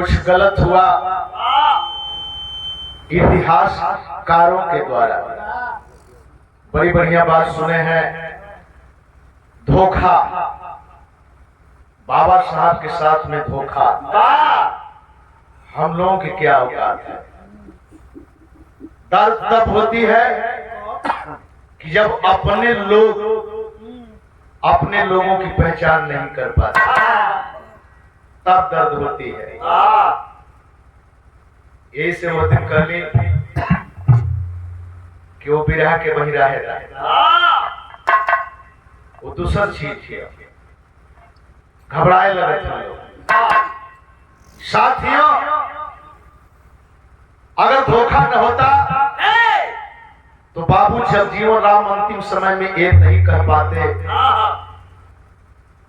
कुछ गलत हुआ इतिहासकारों के द्वारा। बड़ी बढ़िया बात सुने हैं, धोखा, बाबा साहब के साथ में धोखा। हम लोगों की क्या औकात है। दर्द तब होती है कि जब अपने लोगों की पहचान नहीं कर पाते, तब दर्द होती है। यही से वो दिन कहली कि वो बिरहा के बहिरा है, वो दूसर चीज है। घबराए लगे थे लोग। साथियों, अगर धोखा न होता तो बाबू जगजीवन राम अंतिम समय में एक नहीं कह पाते,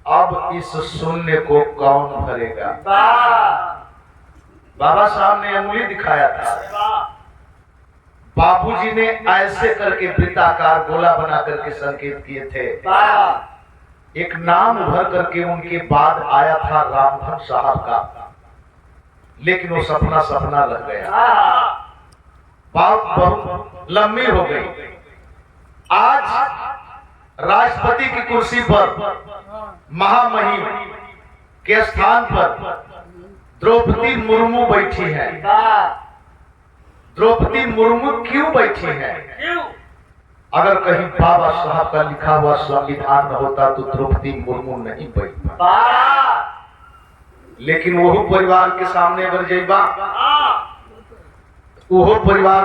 अब इस शून्य को कौन भरेगा। बाबा साहब ने अंगुली दिखाया था, बाबूजी ने ऐसे करके वृत्ताकार गोला बना करके संकेत किए थे। एक नाम उभर करके उनके बाद आया था रामधन साहब का, लेकिन वो सपना रह गया। बात बहुत लंबी हो गई। आज राष्ट्रपति की कुर्सी पर महामहिम के स्थान पर द्रौपदी मुर्मू बैठी है। द्रौपदी मुर्मू क्यों बैठी है? अगर कहीं बाबा साहब का लिखा हुआ संविधान न होता तो द्रौपदी मुर्मू नहीं बैठता। लेकिन वो परिवार के सामने अगर जइबा, वो परिवार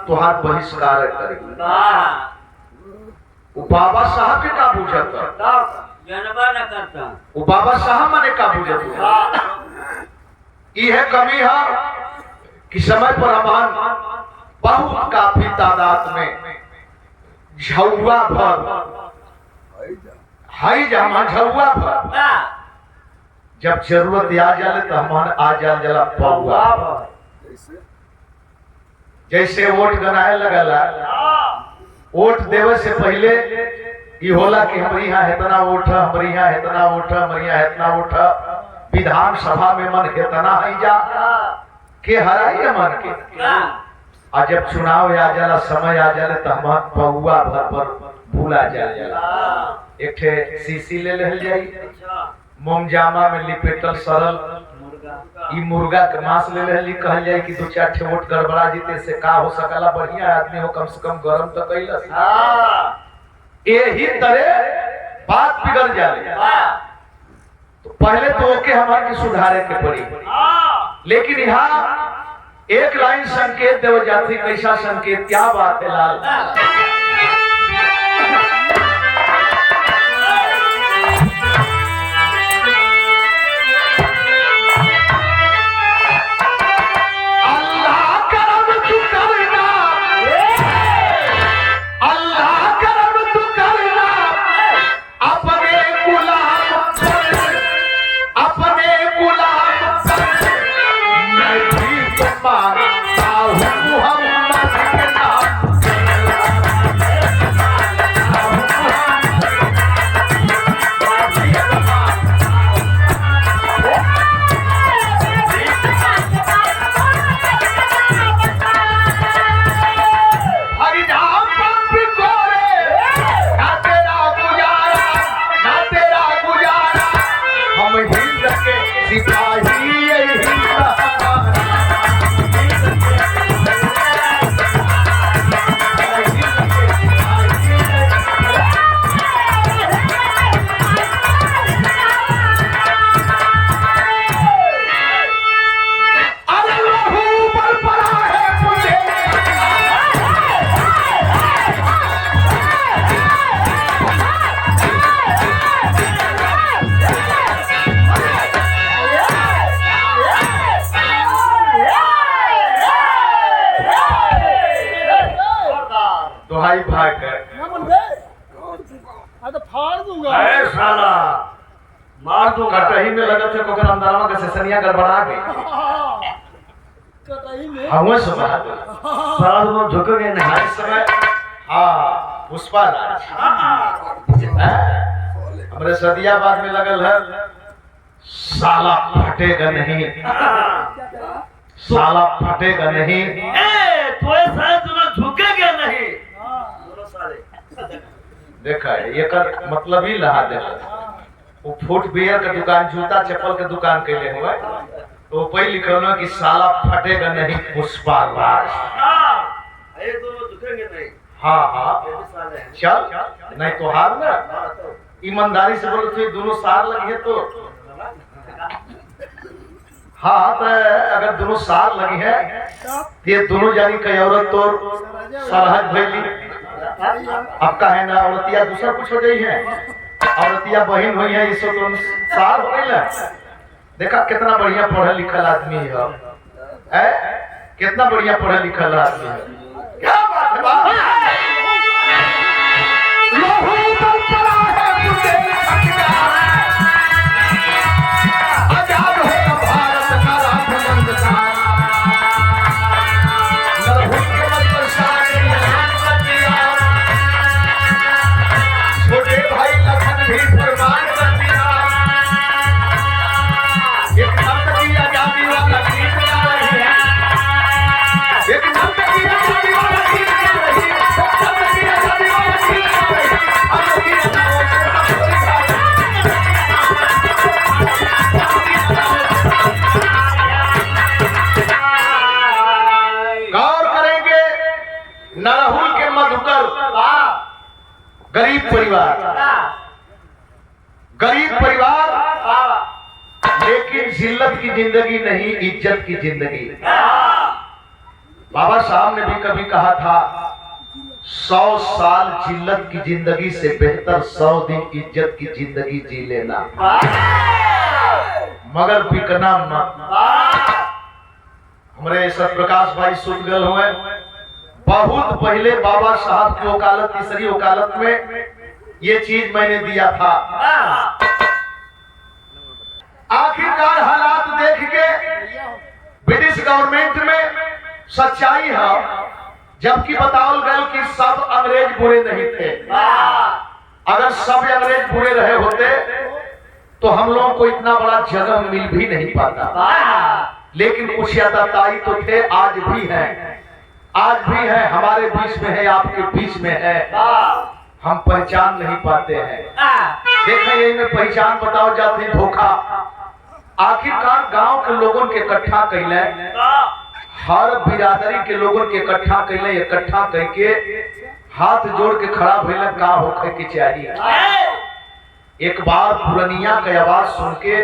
तुहार बहिष्कार करेगा। वो बाबा साहब के का बुझत जनबा न करता, वो बाबा साहब माने का बुझत। यह कमी है कि समय पर हमान बहुत काफी तादाद में झौआ भर हाई जमा झौआ भर, जब जरूरत आ जाले तो हमान आ जाला पौआ। जैसे वोट गनाए लगला, वोट देवे से पहले ये होला कि हमारे यहाँ इतना वोट है, हमारे यहाँ इतना वोट है, हमारे यहाँ इतना वोट है, विधानसभा में मन इतना है जा के हराई मन के। और जब चुनाव आ जाला, समय आ जाले तो हम पौआ भर पर भूला जाला। एक ठे सीसी ले लेल जाई, मोमजामा में लिपेटल सरल ई मुर्गा के मांस ले लेली, कहल जाए कि 2-4 ठे वोट गड़बड़ा जीते से का हो सकला, बढ़िया आदमी हो, कम से कम गरम तो कैलस। यही तरह बात बिगड़ जाले। तो पहले तो ओके हमारे सुधारे के पड़ी, लेकिन यहाँ एक लाइन संकेत देव जाती। कैसा संकेत? क्या बात है लाल। कटही में लगा थे कोकर अंदरवा के सेसनिया गड़बड़ा के कटही में हवा सुबह साल में झुक गए नहीं समय। हां पुष्पा राज हमारे सदियाबाद में लगल है साला फटेगा नहीं, साला फटेगा नहीं, तो साले तुम झुकेगा नहीं। दोनों साले देखा है ये कर मतलब ही लहा दे। वो फुटवियर का दुकान, जूता चप्पल के दुकान के लिए हुआ तो पहले लिखा ना कि साला फटेगा नहीं पुष्पा राज। ये तो झुकेंगे नहीं। हाँ हाँ ये भी साले हैं। चल नहीं तो हार ना, ईमानदारी से बोलो तो दोनों सार लगी है तो हाँ तो अगर दोनों सार लगी है ये दोनों जानी कई औरत तो सरहद भैली आपका है ना, औरतिया दूसरा कुछ हो गई है, औरतिया बहन हुई है, इसको तो सार हो गई ना। देखा कितना बढ़िया पढ़ा लिखल आदमी है, कितना बढ़िया पढ़ा लिखल आदमी है। क्या बात है बात? आजाद होगा भारत का राष्ट्रमंत्र छोटे भाई लखन भी फरमान कर दिया, एक नब्ज की आजादी वाला गीत गा रही है, एक नब्ज की आजादी वाला गीत गा रही है, एक नब्ज की आजादी वाला गीत गा रही है। गौर करेंगे नरहुल के मधुकर गरीब परिवार, गरीब परिवार लेकिन जिल्लत की जिंदगी नहीं, इज्जत की जिंदगी। बाबा साहब ने भी कभी कहा था 100 साल जिल्लत की जिंदगी से बेहतर 100 दिन इज्जत की जिंदगी जी लेना, मगर बिकना मत। हमारे सतप्रकाश भाई सुतगल हुए बहुत पहले बाबा साहब की वकालत, तीसरी वकालत में ये चीज मैंने दिया था। आखिरकार हालात देख के ब्रिटिश गवर्नमेंट में सच्चाई है, जबकि बताओ गए कि सब अंग्रेज बुरे नहीं थे। अगर सब अंग्रेज बुरे रहे होते तो हम लोगों को इतना बड़ा जगह मिल भी नहीं पाता। लेकिन कुछ याताताई तो थे, आज भी है, आज भी है, हमारे बीच में है, आपके बीच में है, हम पहचान नहीं पाते हैं। देखें यही में पहचान बताओ जाते धोखा। आखिरकार गांव के लोगों के इकट्ठा कैले, हर बिरादरी के लोगों के इकट्ठा कैले, इकट्ठा करके हाथ जोड़ के खड़ा भइले का होखे के चाहिए। एक बार पुरनिया के आवाज सुन के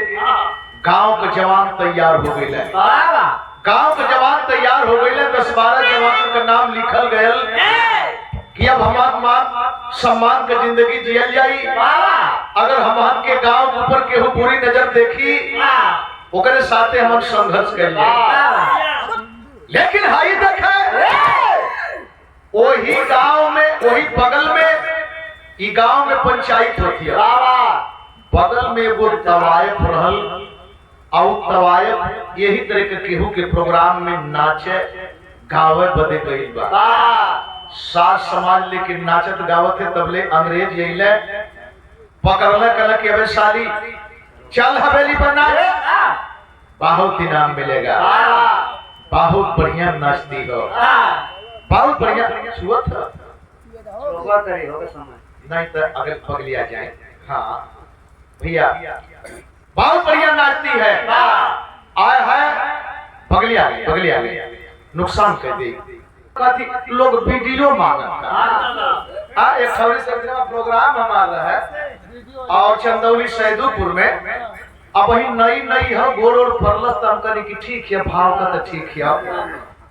गांव के जवान तैयार हो गए, गांव के जवान तैयार हो गए, 10-12 जवानों का नाम लिखल गयल कि अब हमार मान सम्मान के जिंदगी जियल जाई। अगर हमार के गांव के ऊपर केहू बुरी नजर देखी ओकरे साथे हम संघर्ष कर लेकिन हाई देखे वही गांव में, वही बगल में, ई गांव में पंचायत होती है, बगल में वो तवायफ रहल, और तवायफ यही तरह के केहू के प्रोग्राम में नाचे गावे बदे गई बा। सास समाज लेकिन नाचत गावत है, तबले अंग्रेज यही पकड़ले कहला कि अबे साली चल हवेली पर नाच, बहुत इनाम मिलेगा, बहुत बढ़िया नाचती हो, बहुत बढ़िया छुअत नहीं तो अगर पगलिया जाए। हाँ भैया बहुत बढ़िया नाचती है, आए है पगलिया गई, नुकसान कर दी। कहती लोग वीडियो मांगता है। एक खबरी सब्जी प्रोग्राम हमारा है और चंदौली सैदुपुर में, अब वही नई है, गोड़ ओड़ फरलस तो हम करी कि ठीक है, भाव का तो ठीक है।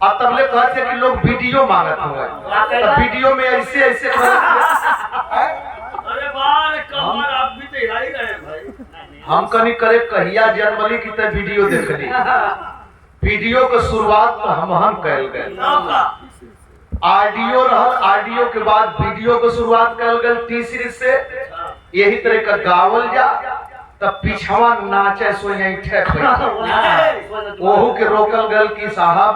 अब तबले कहते कि लोग वीडियो मांगत हुए, तो वीडियो में ऐसे ऐसे हम कनी करे कहिया जनवरी की तरह वीडियो देख ली। वीडियो के शुरुआत तो हम कैल गए, ऑडियो रहल, ऑडियो के बाद वीडियो की शुरुआत कैल गए, तीसरी से यही तरह का गावल जा तब पिछवा नाचे सोई ओहू के रोकल गल कि साहब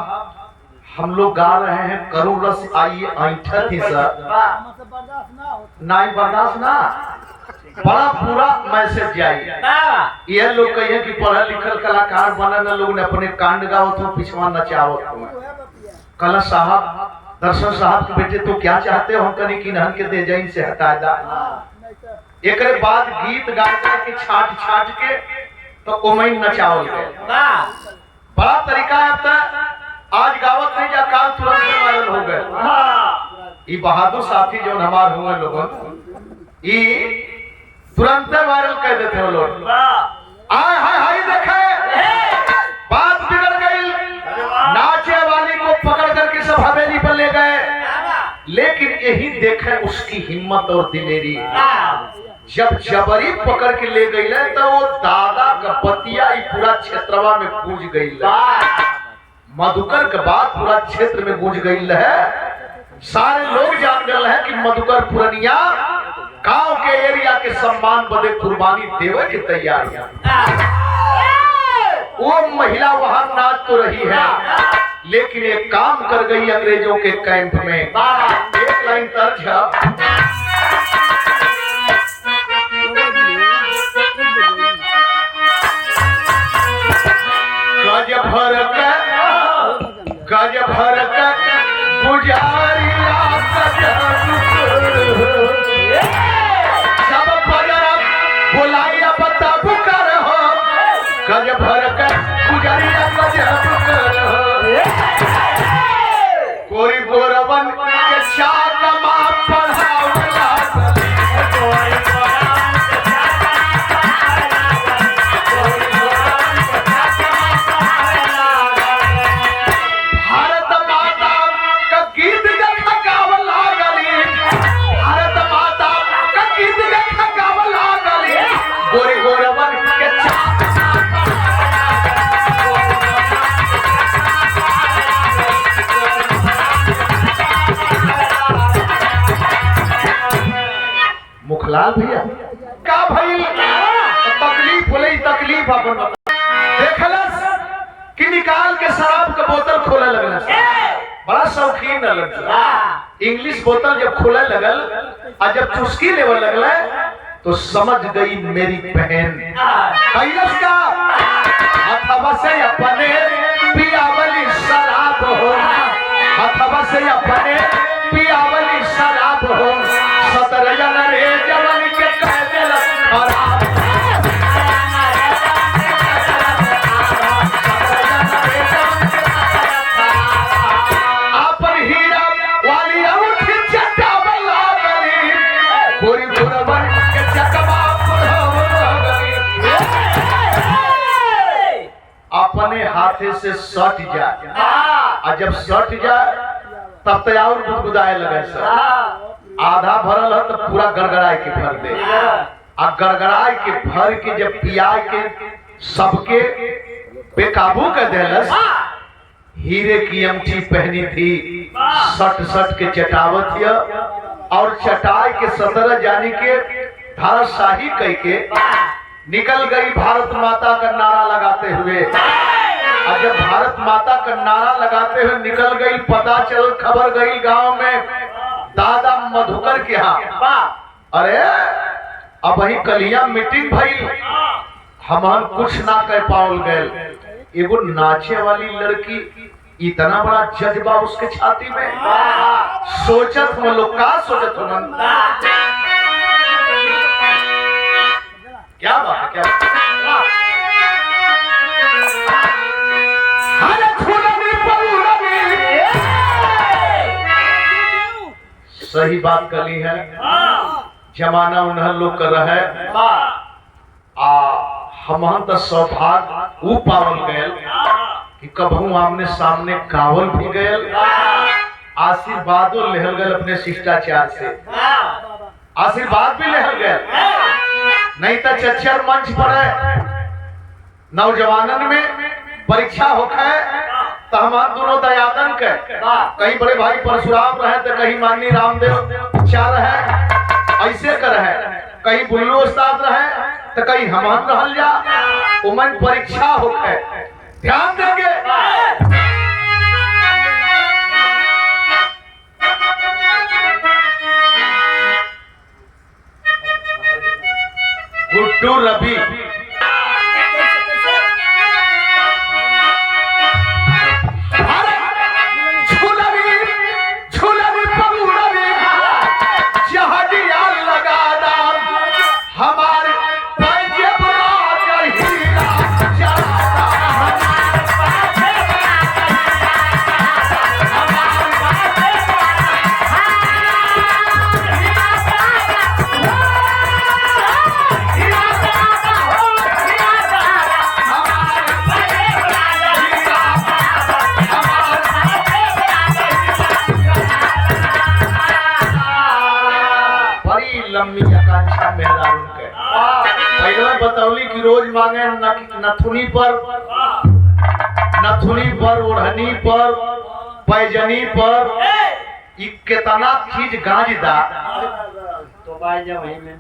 हम लोग गा रहे हैं करू रस आइए ऐठत ही सर नहीं बर्दाश्त ना बड़ा पूरा मैसेज जाई। ये लोग कहिए कि पढ़ल लिखल कलाकार बनल लोग ने अपने कांड गावत हो, पिछवा नचावत हो। कल साहब दर्शन साहब के बेटे तो क्या चाहते हो, हम कनी किन्हन के दे जाइन से हटा दा। एक बाद गीत गा के छाट छाट के तो ओमई नचावल गए। बड़ा तरीका है। आज गावत नहीं जा, काल तुरंत वायरल हो गए। ये बहादुर साथी जो हमारे हुए लोग ये तुरंत वायरल कर देते हो लोग। आय हाय हाय देखे बात बिगड़ गई। नाचे वाली को पकड़ करके सब हवेली पर ले गए, लेकिन यही देखे उसकी हिम्मत और दिलेरी। जब जबरी पकड़ के ले गई तो वो दादा का बतिया पूरा क्षेत्रवा में गूंज गई। मधुकर के बाद पूरा क्षेत्र में गूंज गई है। सारे लोग जान गए हैं कि मधुकर पुरनिया गांव के एरिया के सम्मान बदे कुर्बानी देवे की तैयारियां। वो महिला वहां नाच तो रही है, लेकिन एक काम कर गई अंग्रेजों के कैंप में। एक लाइन तर्ज है, गज भर गुजारिया सब बुलाइया बता बुकर हो। गज भर गुजारिया कोई गोरवन के चाकमा पढ़ावला मुखलाल भैया का भाई तकलीफ बोले तकलीफ अपन देखलस कि निकाल के शराब का बोतल खोले लगल। बड़ा शौकीन लड़का। इंग्लिश बोतल जब खोले लगल और जब चुस्की लेवल लगल तो समझ गई मेरी बहन। कैलस का हथवा से अपने पियावली शराब हो, हथवा से अपने पियावली शराब हो। 17 जन रे जवानी के कह देला खराब। अपन हीरा वाली अंगूठी चटावे लागली, गोरी गोरवन के चकवा पुरहवे लगली। अपने हाथे से सट जाए, और जब सट जाए तब तो और गुदगुदाए लगे। सर आधा भरल है तो पूरा गड़गड़ाए के भर दे, आ गड़गड़ाए के भर के जब पिया के सबके बेकाबू कर देलस। हीरे की अंगूठी पहनी थी, सट सट के चटावत हिया, और चटाई के 17 जानी के धाराशाही कह के निकल गई भारत माता का नारा लगाते हुए। और जब भारत माता का नारा लगाते हुए निकल गई, पता चल खबर गई गांव में दादा मधुकर के यहाँ। अरे अब वही कलिया मीटिंग भई, हम कुछ ना कह पाओल गए। एगो नाचे वाली लड़की, इतना बड़ा जज्बा उसके छाती में। सोचत हम लोग का सोचत हम क्या बात है, क्या बात है? सही बात कली है। जमाना उन्हें लोग कर रहे हम तो सौभाग्य ऊ पावल गए कि कबहू आमने सामने कावल भी गए, आशीर्वादों लेहल गए अपने शिष्टाचार से। आशीर्वाद भी लेहल गए, नहीं तो चच्चर मंच पर नौजवानन में परीक्षा होखे तो हम दोनों दयादन के, कहीं बड़े भाई परशुराम रहे तो कहीं माननीय रामदेव चार है, ऐसे कर है, कहीं बुल्लू उस्ताद रहे तो कहीं हम रहल जा। उमन परीक्षा होखे, ध्यान देंगे। रोज मांगे नथुनी पर, ओढ़नी पर, पैजनी पर, ई कितना चीज गांजदा तो भाई जब वही में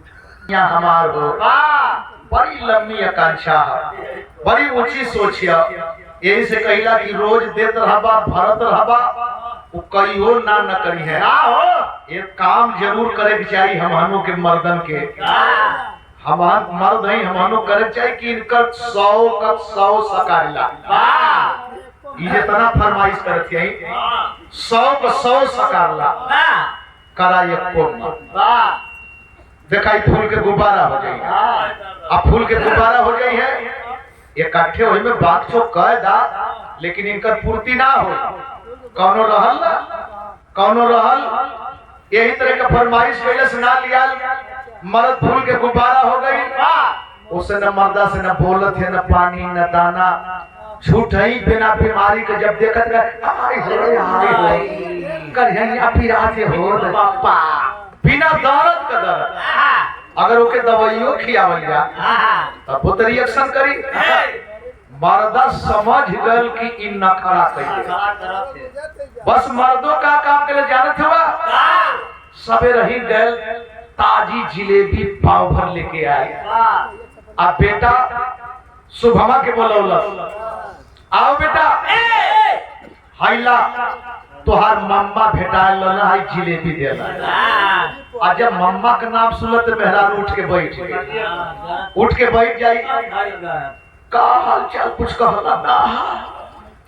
यहाँ हमार हो बड़ी लंबी आकांक्षा है, बड़ी ऊंची सोच है। यही से कहिला कि रोज देत रहबा, भरत रहबा, वो कहियो ना न करी है। एक काम जरूर करे के चाहिए हमहनो के मर्दन के, हम मर्द हैं, हमहनो करे के चाहिए कि इनकर 100 का 100 सकारिला। ये जितना फरमाइश करते हैं 100 का 100 सकारला करा एक को देखा फूल के गुब्बारा हो गई। अब फूल के गुब्बारा हो गई है, इकट्ठे हो में बात चो कह दा, लेकिन इनकर पूर्ति ना हो। कौनो रहल यही तरह के फरमाइश कैले से ना लिया, मर्द फूल के गुब्बारा हो गई। उसे न मर्दा से न बोलत है, न पानी न दाना, झूठ ही बिना बीमारी के जब देखत बिना दर्द का दर्द, अगर ओके दवाइयों खियावल जा तब वो रिएक्शन करी। मर्दा समझ गल कि इन नखरा कहिए, बस मर्दों का काम के लिए जानत हुआ। सबे रही गल ताजी जिलेबी पाव भर लेके आए। अब बेटा शुभमा के बोलौलस, आओ बेटा हाइला तोहार मम्मा भेटाए लना है, जिलेबी देला। आज जब मम्मा का नाम सुनत तो मेहरान उठ के बैठ जाई, का हाल चाल कुछ कहला ना,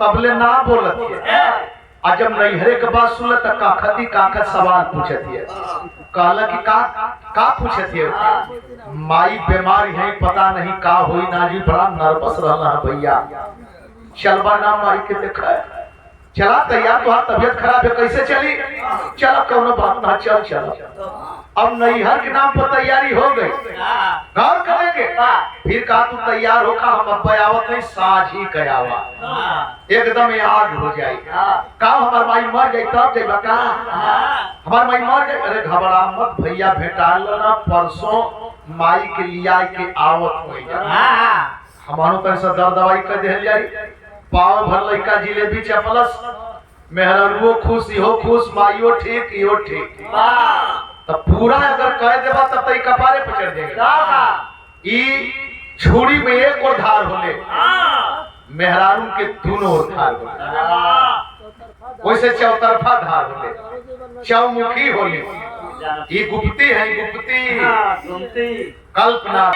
तबले ना बोलत है। आज जब नैहरे के बात सुनत त काखत सवाल पूछत है, कहला कि का पूछत है, माई बीमार है, पता नहीं का होई ना जी, बड़ा नर्वस रहना है भैया, चलबा ना माई के देखा। चला तैयार, तो तबियत खराब है, कैसे चली, चलो कौनो बात ना, चल। अब नैहर के नाम पर तैयारी हो गई, गौर करेंगे। फिर कहा तू तैयार होगा, हम अब आवत नहीं, साझ ही कयावा एकदम आग हो जाए। का हमार माई मर गई तब जेबा का, हमार माई मर गई, अरे घबरा मत भैया, भेटा लेना, परसों माई के लिया के आवत हो जा। हमारो पैसा दर दवाई कर दे जाई, पाव भर लइका जिलेबी चपलस, मेहररुओ खुश, इहो खुश, माइयो ठीक, इहो ठीक। तब पूरा अगर कह देबा तब तई कपारे पे चढ़ देगा। ई छुरी में एक और धार होले, मेहरारू के दोनों ओर धार होले, वैसे चौतरफा धार होले, चौमुखी होले। ये गुप्ती है, गुप्ती कल्पना।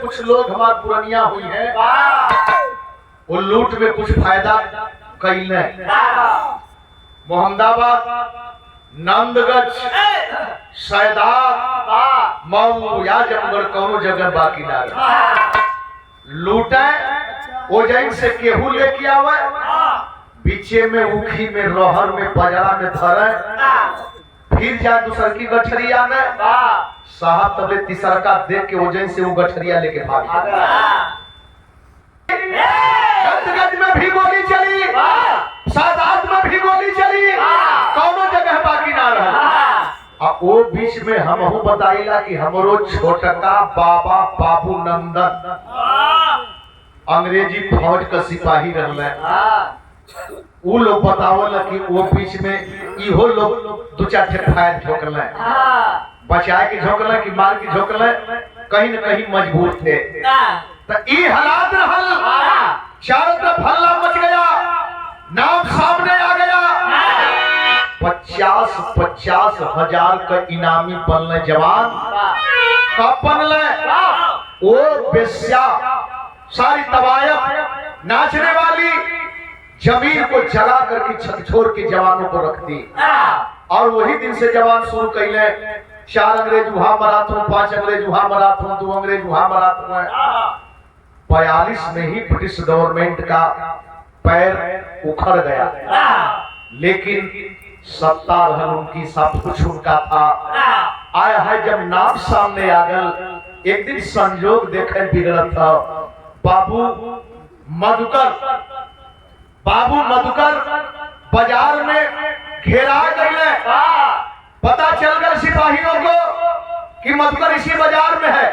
कुछ लोग हमार पुरानिया हुई है, वो लूट में कुछ फायदा कैले। मोहम्मदाबाद, नंदगंज, सैदात, मऊ या जमगढ़ कौनो जगह बाकी ना रहे। लूटे वो जैन से केहू लेके आवे, बीचे में उखी में रहर में बजरा में धरे, फिर जा दूसर की गठरिया में साहब तबले तीसरा का देख के वजन से वो गठरिया लेके भाग। गंज में भी गोली चली, सादात में भी गोली चली, कौनो जगह बाकी ना रहा। वो भी बीच में हमहू बताइला कि हमरो छोटका बाबा बाबू नंदन अंग्रेजी फौज का सिपाही रहले। वो लोग बतावल कि वो बीच में इहो लोग दो चार ठे फायर ठोकले, बचाए के झोंकले कि मार के झोंकले, कहीं न कहीं मजबूर थे। तो ई हालात रहल, चारों तरफ हल्ला मच गया, नाम सामने आ गया। 50 हजार का इनामी बनले जवान। कब बनले? वो बेस्या सारी तवायफ नाचने वाली जमीन को जला करके छत छोड़ के जवानों को रख दी। और वही दिन से जवान शुरू कैले, 4 अंग्रेज वहां मरा था, 5 अंग्रेज वहां मरा था, 2 अंग्रेज वहां मरा था। 42 में ही ब्रिटिश गवर्नमेंट का पैर उखड़ गया, लेकिन सत्ता रहल उनकी, सब कुछ उनका था। आया है जब नाम सामने आ गल, एक दिन संजोग देखे बिगड़ था। बाबू मधुकर बाजार में घेरा गए। पता चल गया सिपाहियों को कि मधुकर इसी बाजार में है।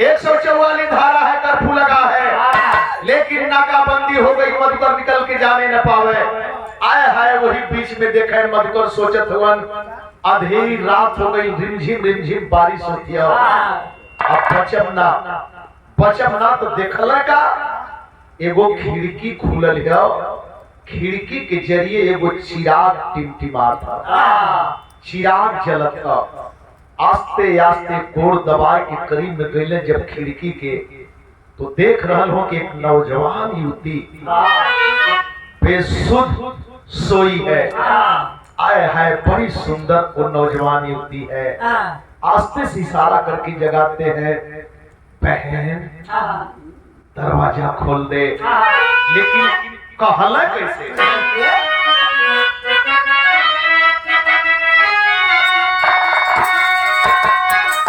144 धारा है, कर्फ्यू लगा है, लेकिन नाकाबंदी हो गई, मधुकर निकल के जाने न पावे। आया है वही बीच में देखे मधुकर सोचत हुवन, अंधेरी रात हो गई, रिमझिम बारिश होती है। अब बचब ना तो देखल का एगो खिड़की खुलल है, खिड़की के जरिए एगो चिराग टिमटिमात था, चिराग जलत था। आस्ते आस्ते कोड़ दबा के करीब में गईले जब खिड़की के, तो देख रहल हो कि एक नौजवान युवती बेसुध सोई है। आए है बड़ी सुंदर वो नौजवान युवती है। आस्ते से इशारा करके जगाते हैं, बहन दरवाजा खोल दे। लेकिन कहला कैसे?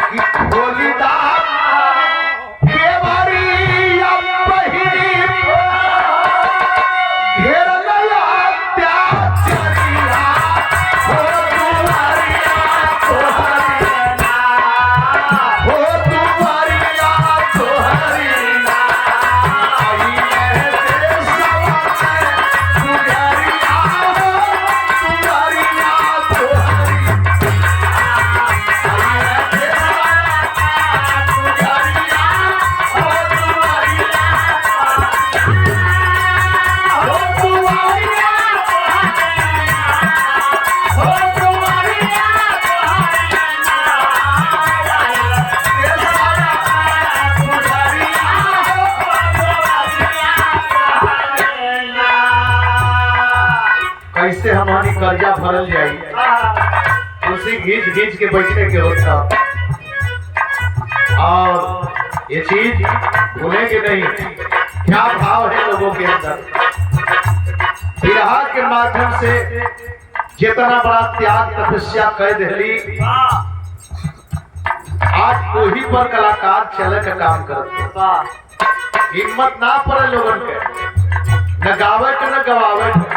कि खोली दार के बारी अब बहिनी घेर लया त्याचरिया हो तुम्हारिया तोहरिया, हो तुम्हारिया तोहरिया। कैसे हमारी कर्जा भरल जाई, उसी घींच के बैठने के होता। और ये चीज भूलेंगे नहीं, क्या भाव है लोगों के अंदर। विरहा के माध्यम से जितना बड़ा त्याग तपस्या कर दिली, आज वही पर कलाकार चले का काम करते। हिम्मत ना पड़े लोगन के, न गावे के न गवावे के।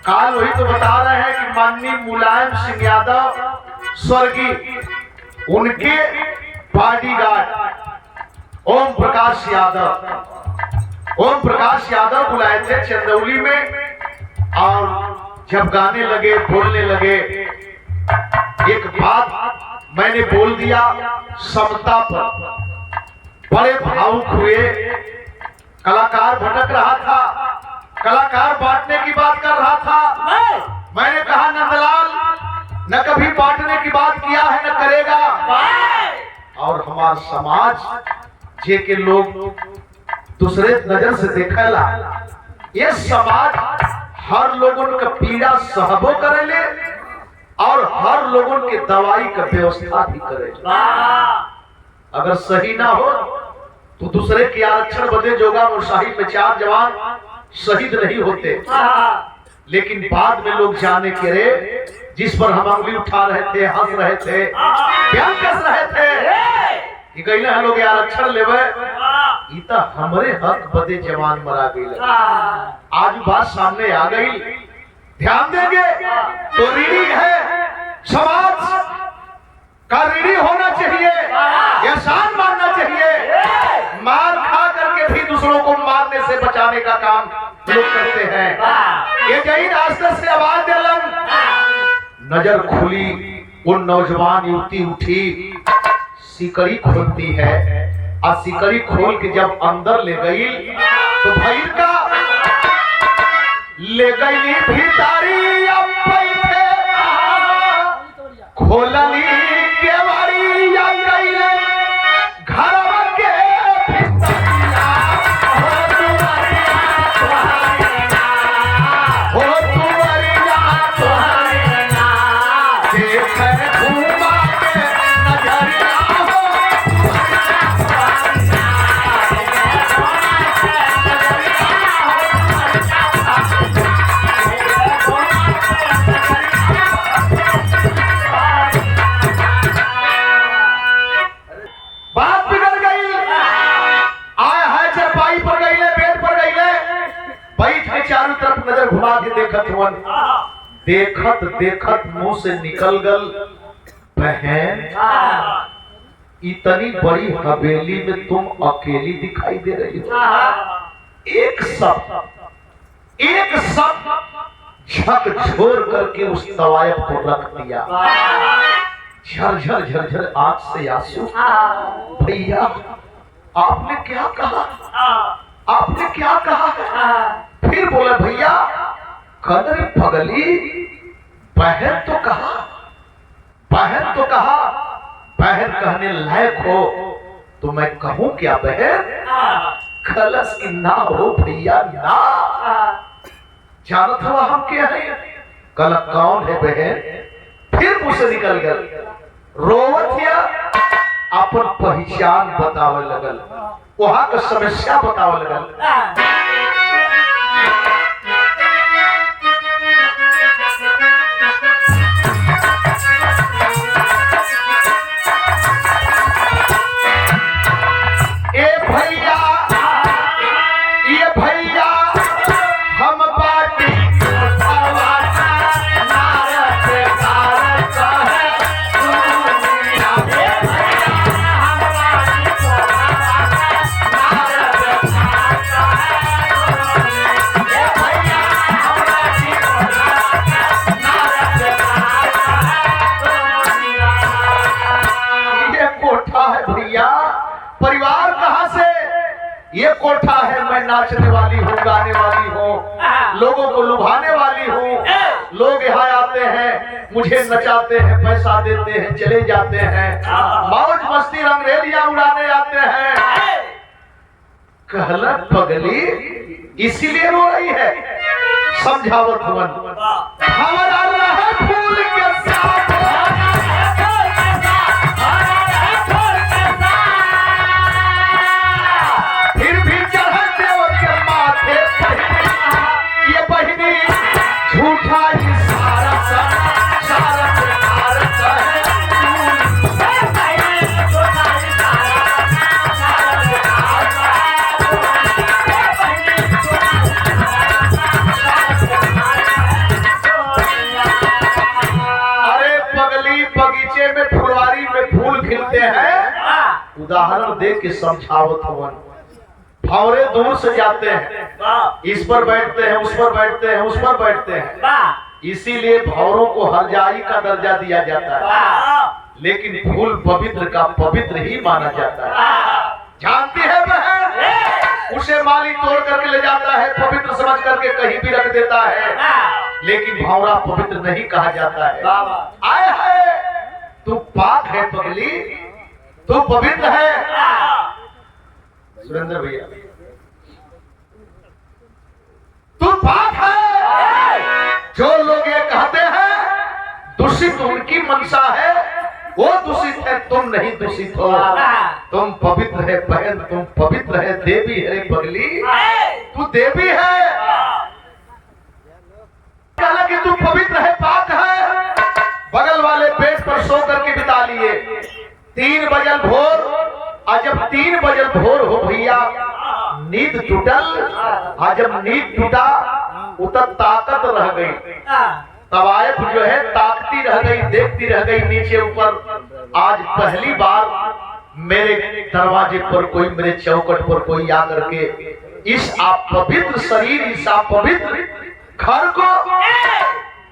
काल वही तो बता रहे हैं कि माननीय मुलायम सिंह यादव स्वर्गीय, उनके बॉडीगार्ड ओम प्रकाश यादव बुलाए थे चंदौली में। और जब गाने लगे, बोलने लगे, एक बात मैंने बोल दिया समता पर, बड़े भावुक हुए। कलाकार भटक रहा था, कलाकार बांटने की बात कर रहा था। मैंने कहा नंदलाल न कभी बांटने की बात किया है न करेगा। और हमारा समाज जे के लोग दूसरे नजर से देखेला, ये समाज हर लोगों का पीड़ा सहबो करेले और हर लोगों के दवाई का व्यवस्था भी करे। अगर सही ना हो तो दूसरे के आरक्षण बदे जोगा मुशाही में 4 जवान शहीद नहीं होते। लेकिन बाद में लोग जाने के रे, जिस पर हम उंगली उठा रहे थे, हंस रहे थे, क्या कस रहे थे कि कहले हम लोग आरक्षण लेवे, इता हमरे हक बदे जवान मरा गई। आज बात सामने आ गई, ध्यान देंगे तो रीडिंग है। समाज का ऋणी होना चाहिए, एहसान मानना चाहिए। मार खा करके भी दूसरों को मारने से बचाने का काम लोग करते हैं। ये जही रास्ते से आवाज दिलन, नजर खुली, वो नौजवान युवती उठी, सिकड़ी खोलती है और सिकड़ी खोल के जब अंदर ले गई तो भैर का ले गई भीतारी, अब बैठे खोलनी केवाड़ी या गई घर के भितरिया, हो तुवरिया तुम्हारे ना, देखे घूमा के नजरिया, बात बिगड़ गई। आए है चरपाई पर गई, बेड पर गई, बैठ के चारों तरफ नजर घुमा के देखत हुआ, देखत देखत मुंह से निकल गल, बहन इतनी बड़ी हवेली में तुम अकेली दिखाई दे रही हो। एक शब्द झकझोर करके उस तवायफ को रख दिया। झरझर झरझर आंख से आंसू। भैया आपने क्या कहा, आपने क्या कहा? फिर बोला, भैया कदर पगली, बहन तो कहा, बहन तो कहा, बहन कहने लायक हो तो मैं कहूं क्या बहन? खलस की ना हो भैया ना, जानत हुआ हम क्या है? कल कौन है बहन? फिर मुझसे निकल गया, रोवत या अपन पहचान बतावे लगल, वहां का समस्या बतावे लगल। परिवार कहां से? ये कोठा है, मैं नाचने वाली हूँ, गाने वाली हूँ, लोगों को लुभाने वाली हूँ। लोग यहाँ आते हैं, मुझे नचाते हैं, पैसा देते हैं, चले जाते हैं, मौज मस्ती रंगरेलियां उड़ाने आते हैं। कहला पगली इसीलिए रो रही है। समझावत हुवन, हमारा रहा फूल के साथ खिलते हैं। उदाहरण दे के समझावत हवन। भंवरे दूर से जाते हैं, इस पर बैठते हैं, उस पर बैठते हैं, उस पर बैठते हैं, इसीलिए भंवरों को हरजाई का दर्जा दिया जाता है। लेकिन फूल पवित्र का पवित्र ही माना जाता है। जानती है बहन, उसे माली तोड़ करके ले जाता है, पवित्र समझ करके कहीं भी रख देता है, लेकिन भंवरा पवित्र नहीं कहा जाता है। आए है तू पाक है पगली, तू पवित्र है। सुरेंद्र भैया, तू पाक है। जो लोग ये कहते हैं दूषित उनकी मनसा है, वो दूषित है, तुम नहीं दूषित हो। तुम पवित्र है बहन, तुम पवित्र है, देवी है पगली, तू देवी है। कहला कि तू पवित्र है, पाक है। बगल वाले बेड पर सो करके बिता लिए। 3 बजल भोर, और जब 3 बजल भोर हो भैया, नींद टूटल। और जब नींद टूटा उतर ताकत रह गई। तवायफ जो है ताकती रह गई, देखती रह गई नीचे ऊपर। आज पहली बार मेरे दरवाजे पर कोई, मेरे चौकट पर कोई आकर के इस आप पवित्र शरीर, इस आप पवित्र घर को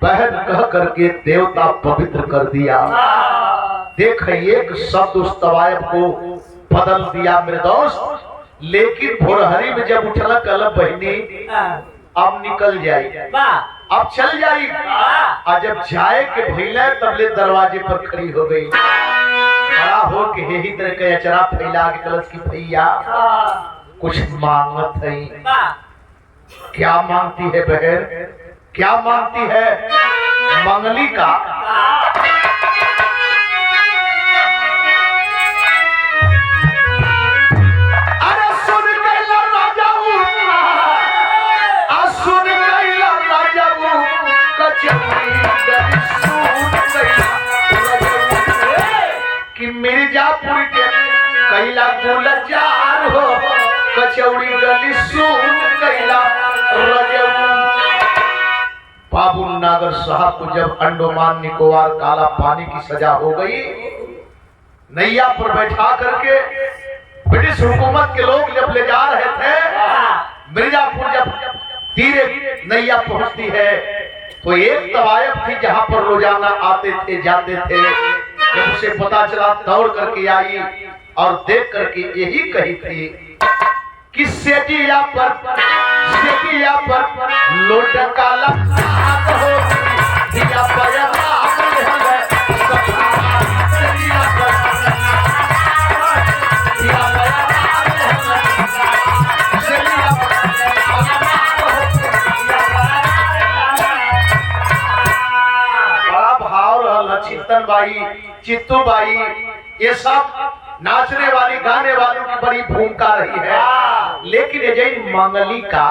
बहन कह करके देवता पवित्र कर दिया। देख एक शब्द उस तवायब को बदल दिया मेरे दोस्त। लेकिन भोरहरी में जब उठला कल बहनी अब निकल जाई, अब चल जाई, और जब जाए के भैला तबले दरवाजे पर खड़ी हो गई, खड़ा हो के यही तरह के अचरा फैला के कलश की भैया कुछ मांगत है। क्या मांगती है बहन, क्या मांगती है? मंगली का कि मिर्जापुर के कैला गुलजार हो, कचौड़ी गली सूट कैला बाबू नागर साहब को जब अंडमान निकोबार काला पानी की सजा हो गई, नैया पर बैठा करके ब्रिटिश हुकूमत के लोग जब ले जा रहे थे मिर्जापुर, जब धीरे नैया पहुंचती है तो एक तवायफ थी जहां पर रोजाना आते थे जाते थे। जब उसे पता चला दौड़ करके आई और देख करके यही कही थी कि सेठिया पर लोट काला हो दिया पर चित्तन बाई, चित्तू बाई, ये सब नाचने वाली गाने वालों की बड़ी भूमिका रही है। लेकिन ये जैन मंगली का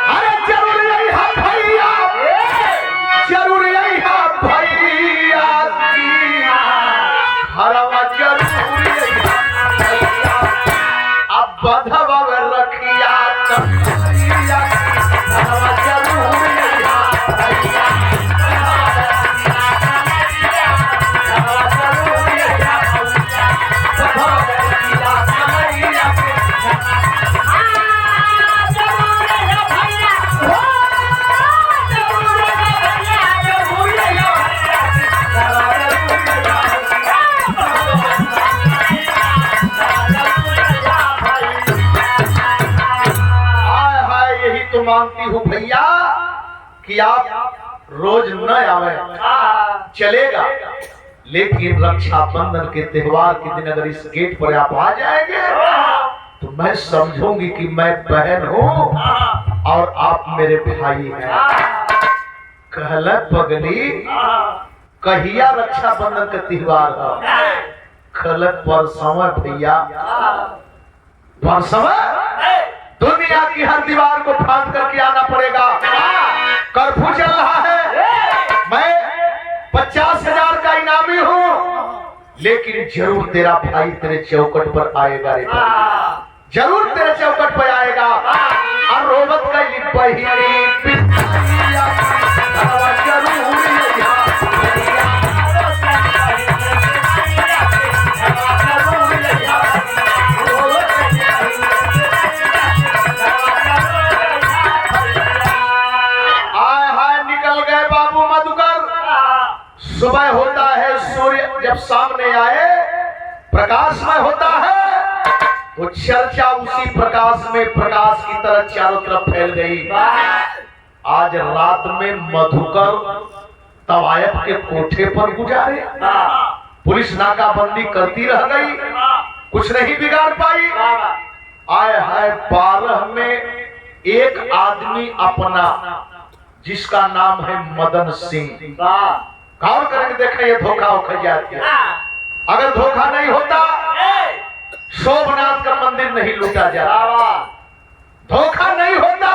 अरे जरूर यही है भैया, जरूर यही है भैया की हरवा, जरूर यही है भैया। अब बधवा रखिया भैया की हरवा, जरूर यही है भैया। मांगती हूँ भैया कि आप रोज न आवे, चलेगा, लेकिन रक्षाबंधन के त्योहार के दिन अगर इस गेट पर आप आ जाएंगे तो मैं समझूंगी कि मैं बहन हूँ और आप मेरे भाई हैं। कहल पगली कहिया रक्षाबंधन का त्योहार है? कहल परसों भैया, परसों दुनिया की हर दीवार को फांद करके आना पड़ेगा। कर्फ्यू चल रहा है, मैं 50,000 का इनामी हूँ, लेकिन जरूर तेरा भाई तेरे चौकट पर आएगा रे, जरूर तेरे चौकट पर आएगा। और रोबत का सुबह होता है, सूर्य जब सामने आए प्रकाशमय होता है, वो चर्चा उसी प्रकाश में प्रकाश की तरह चारों तरफ फैल गई। आज रात में मधुकर तवायफ के कोठे पर गुजारे, पुलिस नाकाबंदी करती रह गई, कुछ नहीं बिगाड़ पाई। आए हाय 12 में एक आदमी अपना, जिसका नाम है मदन सिंह, गौर करके देखा ये धोखा हो जाती है। अगर धोखा नहीं होता शोभनाथ का मंदिर नहीं लूटा जाता, धोखा नहीं होता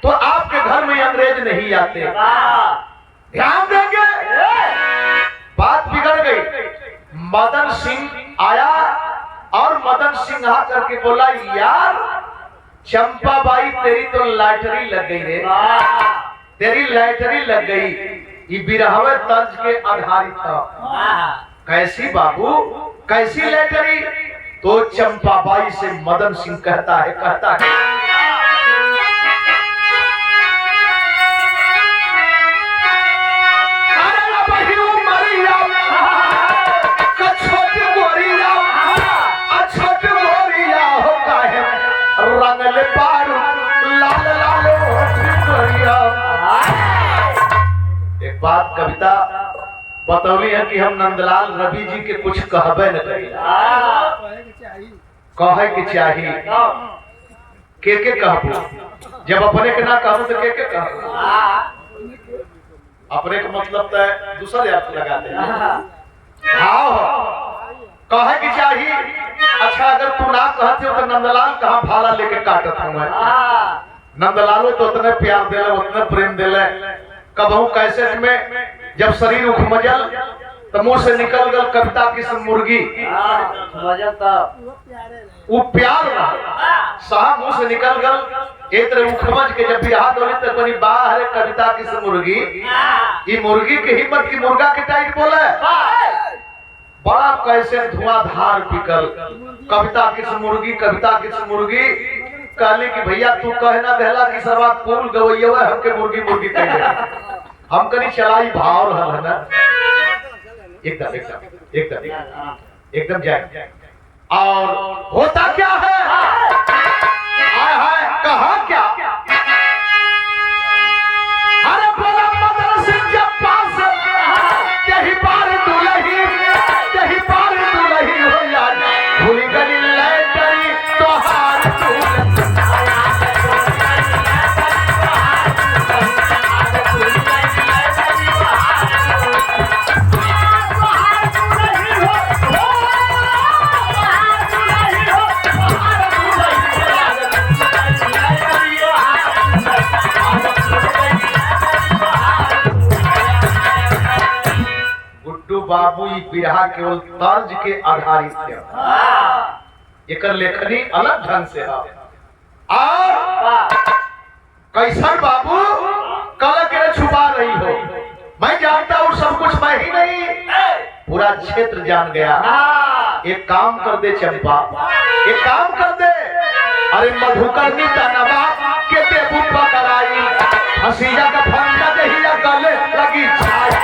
तो आपके घर में अंग्रेज नहीं आते। ध्यान देंगे, बात बिगड़ गई। मदन सिंह आया और मदन सिंह आ करके बोला, यार चंपा बाई तेरी तो लॉटरी लग गई रे, तेरी लॉटरी लग गई। ये बिरहवे तर्ज के आधारित था। कैसी बाबू, कैसी लेटरी? तो चंपाबाई से मदन सिंह कहता है रंगले पारू लाल लाल एक बात कविता बतौली है कि हम नंदलाल रवि जी के कुछ कहबे न करी, कहे के चाहिए के कहबू, जब अपने के ना कहबू तो के कहबू, अपने के मतलब तो दूसरे अर्थ लगाते हैं। हाँ कहे की चाहिए। अच्छा अगर तू ना कहते हो तो नंदलाल कहाँ भाला लेके काटत हूँ मैं। नंदलालो तो उतने प्यार दिले, उतने प्रेम दिले। कबहू कैसे में जब शरीर उखमजल तो मुंह से निकल गल कविता की मुर्गी, वो प्यार साहब मुंह से निकल गल एक तरह उखमज के जब बिहार डोली तो बनी बाहर कविता की मुर्गी, ये मुर्गी के हिम्मत की मुर्गा के टाइट बोले बड़ा कैसे धुआंधार पिकल कविता किस मुर्गी, कविता किस मुर्गी कहले कि भैया तू कहना देला कि सरवा कुल गवैया हमके मुर्गी मुर्गी कह दे, हम कनी चलाई भाव रहल ना एकदम एकदम एकदम एकदम जाए। और होता क्या है हाय हाय कहा क्या, अरे बोला मदन सिंह जब पास यही बार दुलही यही बार दुलही हो यार भूल गली लेटरी तो हार बाबू बिरहा केवल तर्ज के आधारित है, एकर लेखनी अलग ढंग से है। और कैसन बाबू कल के छुपा रही हो, मैं जानता हूँ सब कुछ मैं ही नहीं पूरा क्षेत्र जान गया। एक काम कर दे चंपा, एक काम कर दे, अरे मधुकरनी तनवा के देबू पकड़ाई हसीजा का फंदा दहिया गले लगी छाई।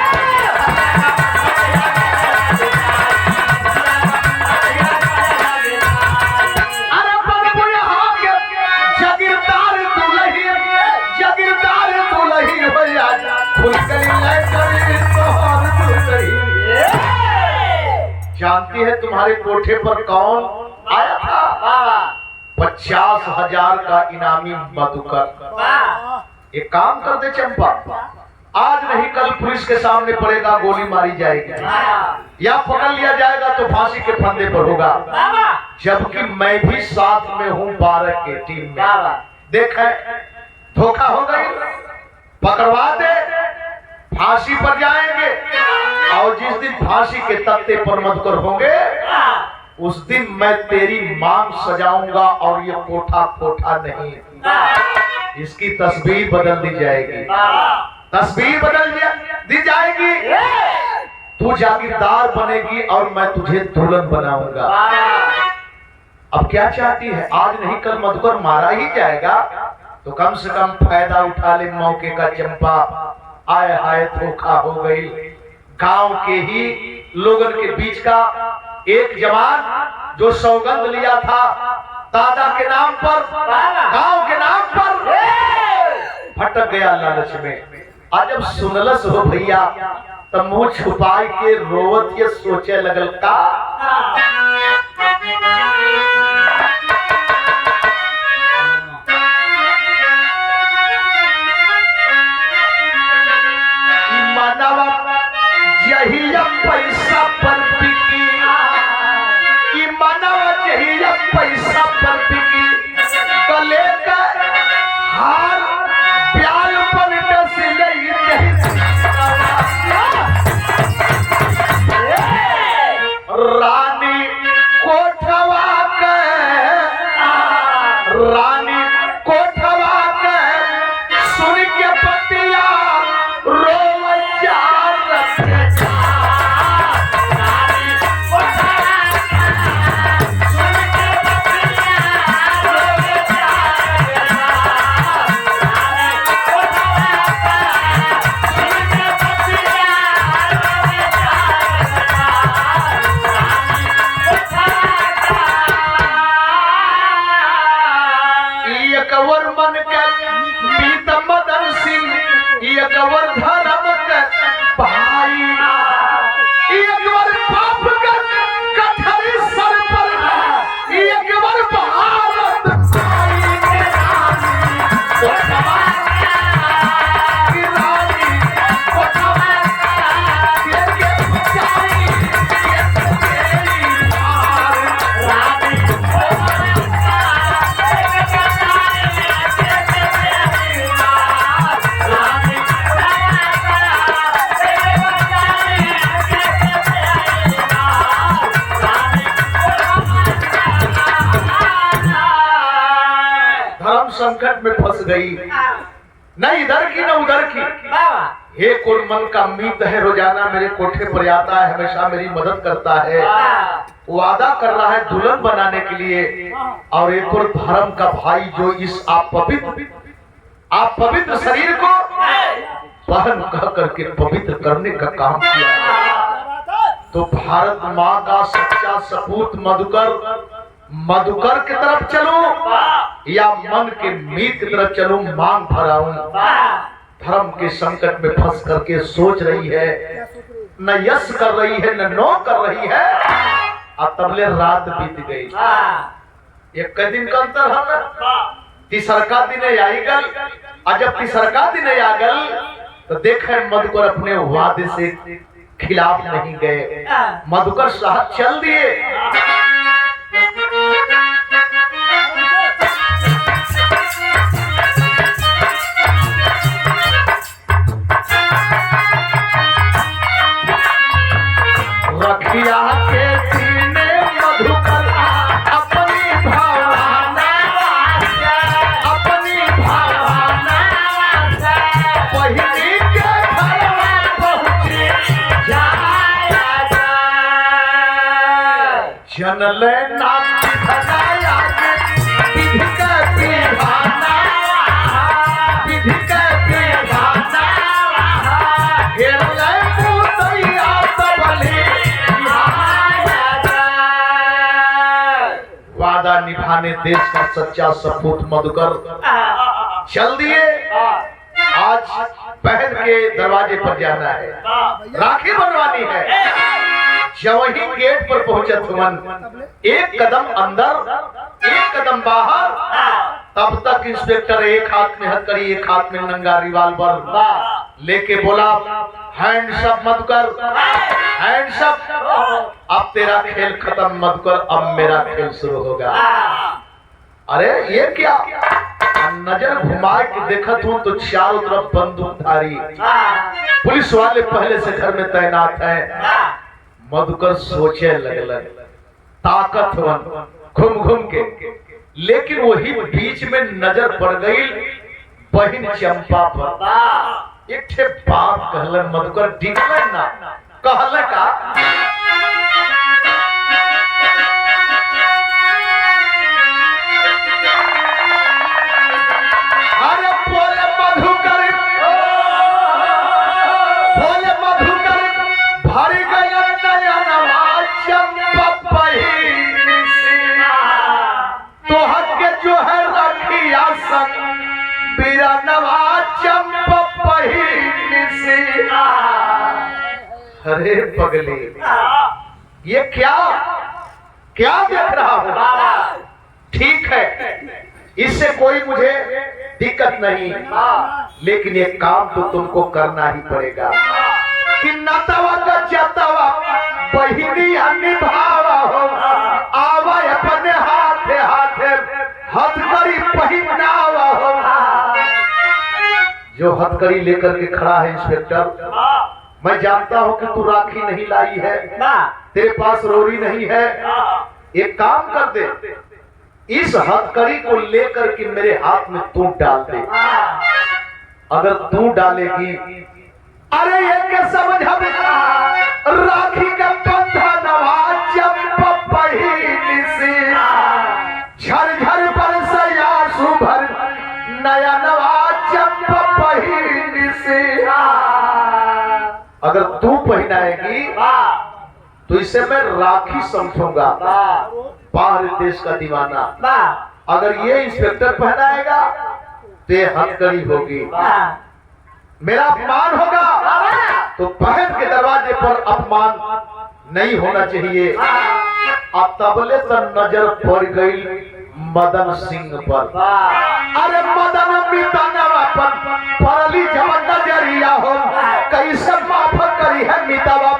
जानती है तुम्हारे कोठे पर कौन आया था? 50,000 का इनामी मधुकर। एक काम कर दे चंपा, आज नहीं कल पुलिस के सामने पड़ेगा, गोली मारी जाएगी या पकड़ लिया जाएगा तो फांसी के फंदे पर होगा, जबकि मैं भी साथ में हूँ 12 के टीम में। देखे धोखा हो गई, पकड़वा दे, फांसी पर जाएंगे और जिस दिन फांसी के तख्ते पर मधुकर होंगे उस दिन मैं तेरी मांग सजाऊंगा और ये कोठा कोठा नहीं, इसकी तस्वीर बदल दी जाएगी, तस्वीर बदल दी जाएगी। तू जागीरदार बनेगी और मैं तुझे दुल्हन बनाऊंगा। अब क्या चाहती है? आज नहीं कल मधुकर मारा ही जाएगा तो कम से कम फायदा उठा ले मौके का चंपा। आय हाय धोखा हो गई। गांव के ही लोगों के बीच का एक जवान जो सौगंध लिया था दादा के नाम पर, गांव के नाम पर, भटक गया लालच में। आज जब सुनलस हो भैया तब मुंह छुपाई के रोवत ये सोचे लगल का पैसा पर बिकी, कि मानव चाहिए पैसा पर बिकी, गले का हार प्याल पर डस नहीं रानी कोठवा का मन के पीत मदन सिंह ये गवर धर्म के भाई एक बार पाप का कठरी सर पर एक बार भारत साई के रानी धर्म संकट में फंस गई, न इधर की न उधर की। हे कोई मन का मीत है, रोजाना मेरे कोठे पर आता है, हमेशा मेरी मदद करता है, वादा कर रहा है दुल्हन बनाने के लिए। और एक और धर्म का भाई जो इस आप पवित्र शरीर को बहन कह करके पवित्र करने का काम किया। तो भारत माँ का सच्चा सपूत मधुकर की तरफ चलूं या मन के मीत की तरफ चलूं, मांग भराऊं। धर्म के संकट में फंस करके सोच रही है, न यस कर रही है न नो कर रही है। और तबले रात बीत गई। एक दिन का अंतर है, तीसरका दिन आई गल। और जब तीसरका दिन आ गल तो देखे मधुकर अपने वादे से खिलाफ नहीं गए। मधुकर साहब चल दिए। रखिया के सीने मधुकर अपनी भावना पहिली के घरवा पहुंची जनले नाम विधनाया विधि का विधाना हेरले पुतैया सबली वादा निभाने देश का सच्चा सपूत मधुकर चल दिए। आज बहन के दरवाजे पर जाना है, राखी बनवानी है। जब वही गेट पर पहुंचे तुमन, एक कदम अंदर एक कदम बाहर, तब तक इंस्पेक्टर एक हाथ में हथकड़ी एक हाथ में नंगा रिवाल्वर लेके बोला, हैंड्स अप मधुकर, हैंड्स अप। अब तेरा खेल खत्म मधुकर, अब मेरा खेल शुरू होगा। अरे ये क्या? नजर घुमा के देखत हूं तो चारों तरफ बंदूकधारी पुलिस वाले पहले से घर में तैनात है। मधुकर सोचे लगल, ताकतवन घूम घूम के, लेकिन वही बीच में नजर पड़ गई बहन चंपा पर। एक ठे बात कहलन मधुकर, डिगलन ना कहल का, अरे बोले मधुकर भरी गया नयनवा चंपा पहिन से, तोहर के जो है रखिया संग बिरनवा चंपा पहिन से। अरे पगली, ये क्या देख रहा हूं? ठीक है, इससे कोई मुझे दिक्कत नहीं, लेकिन ये काम तो तुमको करना ही पड़ेगा कि नतवा का जतवा बहिनी निभावा हो, आवा अपने हाथे हथकड़ी पहनावा हो। जो हथकड़ी लेकर के खड़ा है इंस्पेक्टर, मैं जानता हूं कि तू राखी नहीं लाई है, तेरे पास रोरी नहीं है। एक काम कर दे, इस हथकड़ी को लेकर के मेरे हाथ में तू डाल दे। अगर तू डालेगी, अरे ये क्या समझा, राखी का बंधनवा चंपा पहिन से, झरझर बरसया सुभर नया नवा चंपा पहिन से। अगर तू पहनाएगी तो इसे मैं राखी समझूंगा, बाहर देश का दीवाना। अगर ये इंस्पेक्टर पहनाएगा तो ये हथकड़ी होगी, मेरा अपमान होगा तो बहन के दरवाजे पर अपमान नहीं होना चाहिए। अब तबले तो नजर पड़ गई मदन सिंह पर। अरे मदन मितानावापन परली जवन नजरिया हो, कैसे माफ करी है मितावा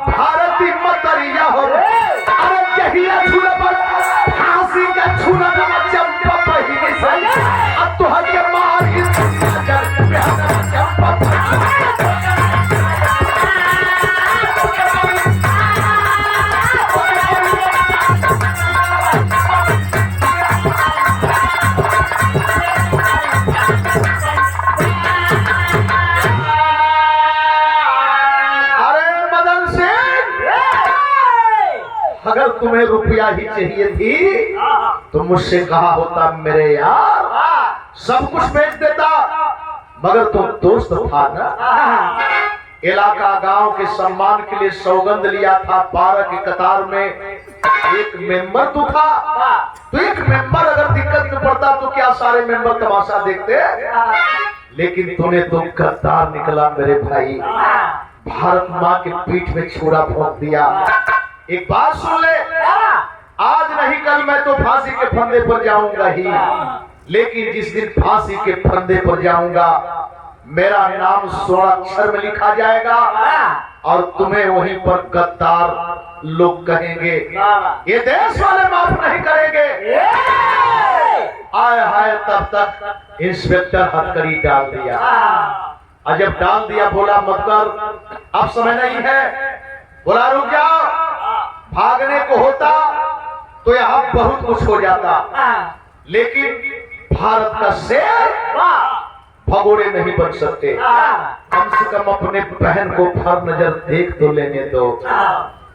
भारती मतरिया हो। अरे जहिया छुरा पर फांसी का छुरा न चंपा पहिनी से, अब तो हर के मार इस नजर पे चंपा अगर तुम्हें रुपया ही चाहिए थी तो मुझसे कहा होता मेरे यार, सब कुछ बेच देता, मगर तुम दोस्त था ना। इलाका गांव के सम्मान के लिए सौगंध लिया था, 12 की कतार में एक मेंबर तो था। तो एक मेंबर अगर दिक्कत में पड़ता तो क्या सारे मेंबर तमाशा देखते? लेकिन तूने तो गद्दार निकला मेरे भाई, भारत माँ के पीठ में छुरा भोंक दिया। एक बात सुन ले, आज नहीं कल मैं तो फांसी के फंदे पर जाऊंगा ही, लेकिन जिस दिन फांसी के फंदे पर जाऊंगा मेरा नाम स्वर्णाक्षर में लिखा जाएगा और तुम्हें वहीं पर गद्दार लोग कहेंगे। ये देश वाले माफ नहीं करेंगे। आए हाय तब तक इंस्पेक्टर हथकड़ी डाल दिया। और जब डाल दिया बोला मत कर, अब समय नहीं है, बोला रुक जाओ, भागने को होता तो यहाँ बहुत कुछ हो जाता, लेकिन भारत का शेर भगोड़े नहीं बन सकते। कम से कम अपने बहन को फर नजर देख तो लेने दो।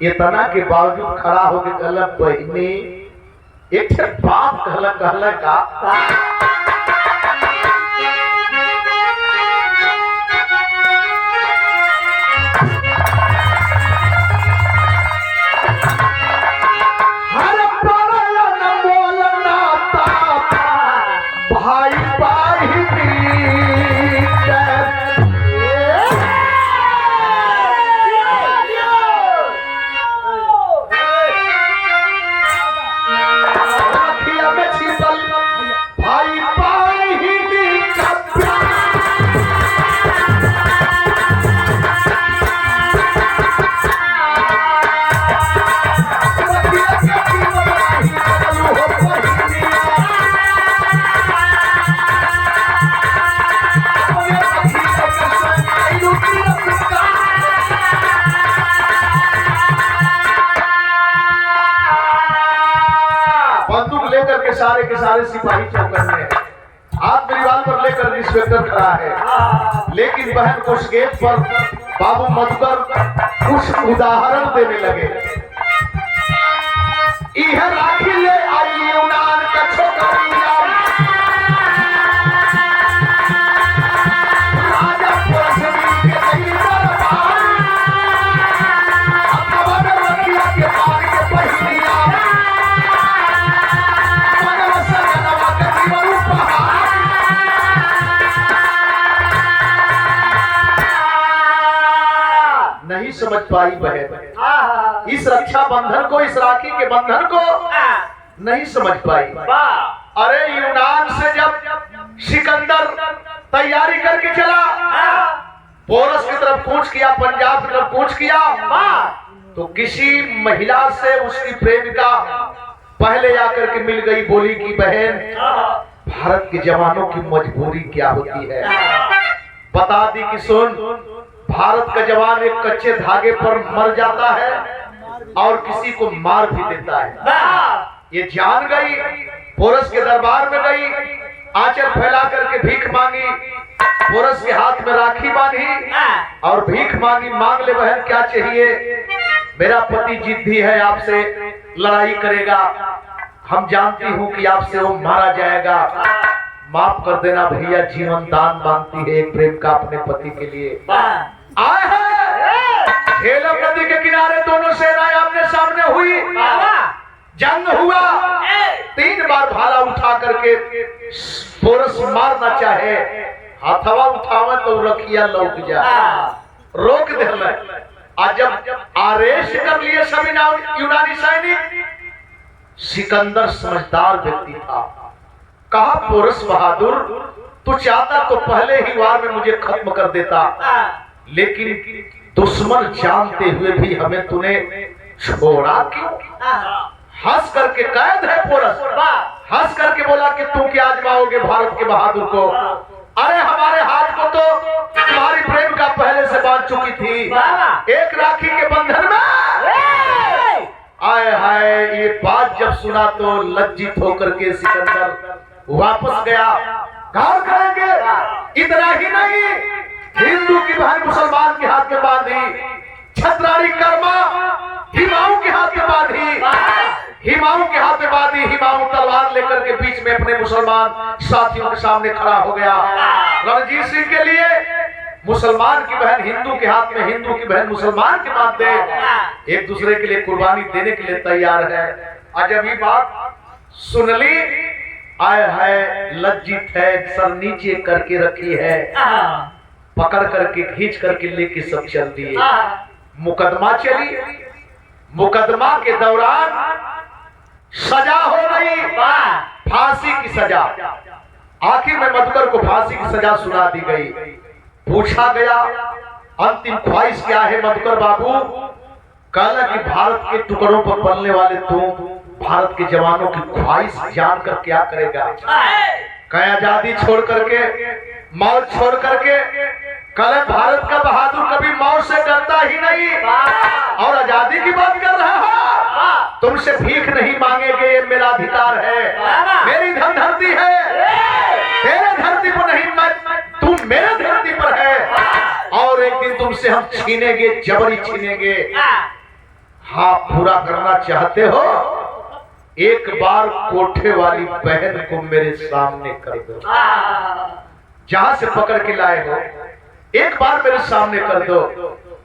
इतना के बावजूद खड़ा होकर कहला बहनी, एक बाप कहला का सारे के सारे सिपाही चौकन में हाथ रिवाल्वर लेकर इंस्पेक्टर खड़ा है, लेकिन बहन को उस गेट पर बाबू मधुकर कुछ उदाहरण देने लगे। यह राखी ले आई यूनान का छोकरिया, राजा पुरस्मी के सही दरबार, अपना रखिया के पार के पहिया, नहीं समझ पाई बहन इस रक्षा बंधन को, इस राखी के बंधन को नहीं समझ पाई। अरे यूनान से जब सिकंदर तैयारी करके चला, पोरस की तरफ कूच किया, पंजाब की तरफ कूच किया, तो किसी महिला से उसकी प्रेमिका पहले आकर के मिल गई, बोली कि बहन भारत के जवानों की मजबूरी क्या होती है, बता दी कि सुन, भारत का जवान एक कच्चे धागे पर मर जाता है और किसी को मार भी देता है। ये जान गई, पोरस के दरबार में गई, आंचल फैला करके भीख मांगी, पोरस के हाथ में राखी बांधी और भीख मांगी, मांग ले बहन क्या चाहिए, मेरा पति जिद्दी है, आपसे लड़ाई करेगा, हम जानती हूँ कि आपसे वो मारा जाएगा, माफ कर देना भैया, जीवन दान मांगती है एक प्रेम का अपने पति के लिए। आए हैं झेलम नदी के किनारे, दोनों सेनाएं आमने सामने हुई, जंग हुआ, 3 बार भाला उठा करके पोरस मारना चाहे, हाथवा उठावे तो रखिया लौक जा, रोक देला। आज जब आरेस्ट कर लिए सभी यूनानी सैनिक, सिकंदर समझदार व्यक्ति था, कहा पोरस बहादुर तू चाहता तो पहले ही वार में मुझे खत्म कर देता, लेकिन दुश्मन जानते हुए भी हमें तूने छोड़ा क्यों? हंस करके कैद है पोरस, हंस करके बोला कि तुम क्या आजमाओगे भारत के बहादुर को? अरे हमारे हाथ को तो तुम्हारी प्रेम का पहले से बांध चुकी थी, एक राखी के बंधन में। आए हाय, ये बात जब सुना तो लज्जित होकर के सिकंदर वापस गया। गौर करेंगे, इतना ही नहीं, हिंदू की बहन मुसलमान के हाथ में बांधी, छत्रारी कर्मा हिमाऊ के हाथ में बांधी, हिमाऊ के हाथ में बांधी। हिमाऊ तलवार लेकर के बीच में अपने मुसलमान साथियों के सामने खड़ा हो गया। रणजीत सिंह के लिए मुसलमान की बहन हिंदू के हाथ में, हिंदू की बहन मुसलमान के माथे, एक दूसरे के लिए कुर्बानी देने के लिए तैयार है। आज जब ये बात सुन ली, आए है लज्जित है, सर नीचे करके रखी है, पकड़ करके खींच करके लेके सब चल दिए। मुकदमा चली, मुकदमा के दौरान सजा हो गई, फांसी की सजा। आखिर में मधुकर को फांसी की सजा सुना दी गई। पूछा गया अंतिम ख्वाहिश क्या है मधुकर बाबू? कहला कि भारत के टुकड़ों पर पलने वाले तुम भारत के जवानों की ख्वाहिश जानकर क्या करेगा? कहीं आजादी छोड़ करके, मौत छोड़ करके, कल भारत का बहादुर कभी मौत से डरता ही नहीं, और आजादी की बात कर रहा है। तुमसे भीख नहीं मांगेंगे, ये मेरा अधिकार है, मेरी धन धरती है, तेरे धरती पर नहीं, तुम मेरे धरती पर है, और एक दिन तुमसे हम छीनेंगे, जबरी छीनेंगे। हाँ, पूरा करना चाहते हो? एक बार कोठे वाली बहन को मेरे सामने कर दो, जहां से पकड़ के लाए हो, एक बार मेरे सामने कर दो।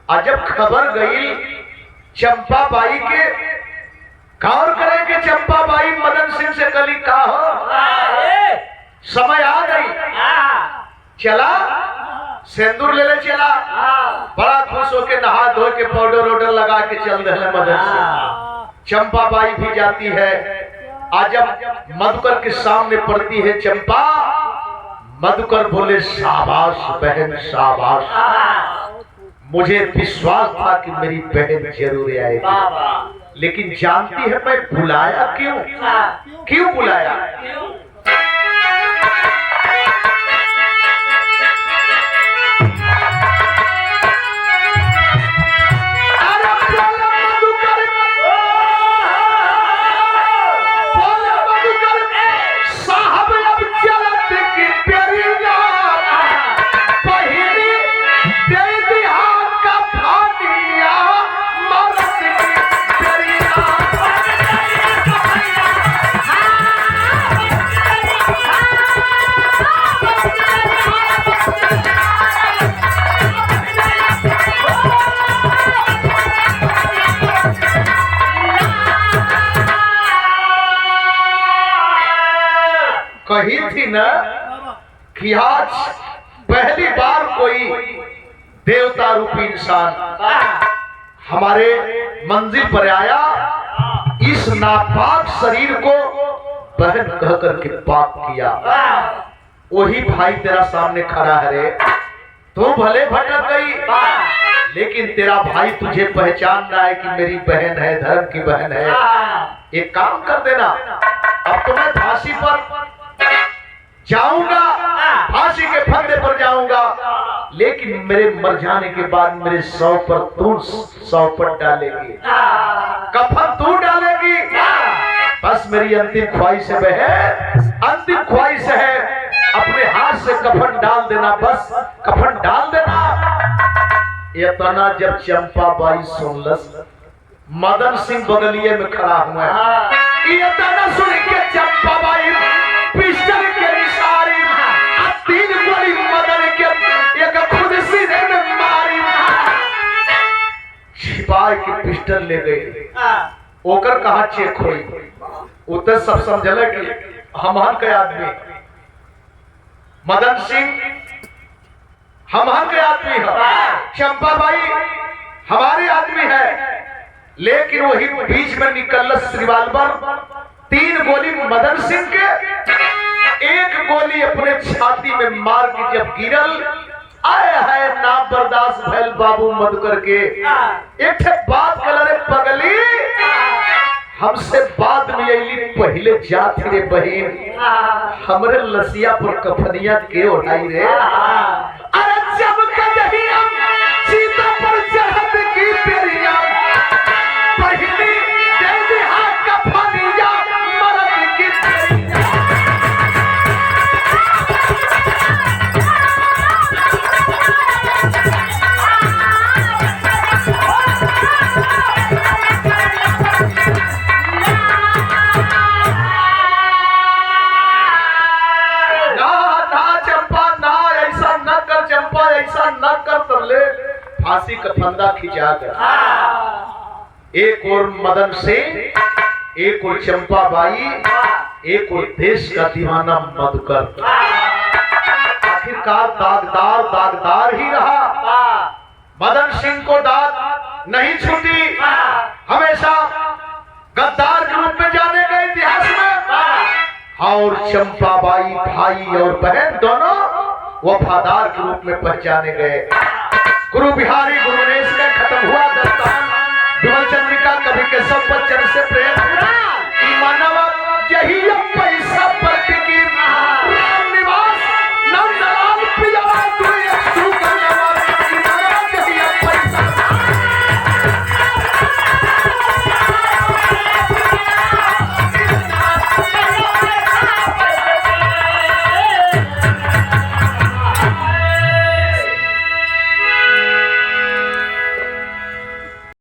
और जब खबर गई चंपा बाई के, गौर करेंगे, चंपा बाई मदन सिंह से कली कहा हो, समय आ गई, चला सिंदूर ले ले, चला बड़ा खुश होके नहा धो के पाउडर वाउडर लगा के चल रहे मदन सिंह। चंपा बाई भी जाती है। आज जब मधुकर के सामने पड़ती है चंपा, मधुकर बोले शाबाश बहन शाबाश, मुझे विश्वास था कि मेरी बहन जरूर आएगी, लेकिन जानती है मैं बुलाया क्यों? क्यों बुलाया? कही थी ना कि आज पहली बार कोई देवता रूपी इंसान हमारे मंजिल पर आया, इस नापाक शरीर को बहन कह करके पाक किया। वही भाई तेरा सामने खड़ा है रे, तू भले भटक गई, लेकिन तेरा भाई तुझे पहचान रहा है कि मेरी बहन है, धर्म की बहन है। एक काम कर देना, अब तो मैं फांसी पर जाऊंगा, फांसी के फंदे पर जाऊंगा, लेकिन मेरे मर जाने के बाद मेरे सौ पर तू सौपट डालेगी, कफन तू डालेगी। बस मेरी अंतिम ख्वाहिश है बहन, अंतिम ख्वाहिश है, अपने हाथ से कफन डाल देना, बस कफन डाल देना। इतना जब चंपा बाई सुनलस, मदन सिंह बगलिए में खड़ा हुआ है, इतना सुन के चंपा बाई पिस्टल के निशारी 3 गोली मदन के एक खुद सीने में मारी, छिपा के पिस्टल ले गई। ओकर कहा चेक हुई उतर सब समझल कि हमार के आदमी मदन सिंह हमार के आदमी है, चंपाबाई हमारे आदमी है। लेकिन वही बीच में निकल रिवाल्वर 3 गोली मदन सिंह के, 1 गोली अपने छाती में मार के जब गिरल आए है ना बर्दाश्त भैल बाबू मधुकर के। एक बात कल रे पगली हमसे बाद में अली पहले जाती रे बहन हमरे लसिया पर कफनिया के उठाई रे। अरे जब कहीं हम सीता पर चढ़त की पेरिया पहली दे दिहा कफनिया मरद की ऐसा न कर तो ले फांसी का फंदा खिंचा कर। एक और मदन सिंह, एक और चंपाबाई, एक और देश का दीवाना मधुकर। आखिरकार दागदार ही रहा। मदन सिंह को दाग नहीं छूटी, हमेशा गद्दार के रूप में जाने गए इतिहास में। और चंपाबाई भाई और बहन दोनों वफादार के रूप में पहचाने गए। गुरु बिहारी गुरुनेश का खत्म हुआ दस्तान। विमल चंद्रिका कवि केशव बच्चन से प्रेम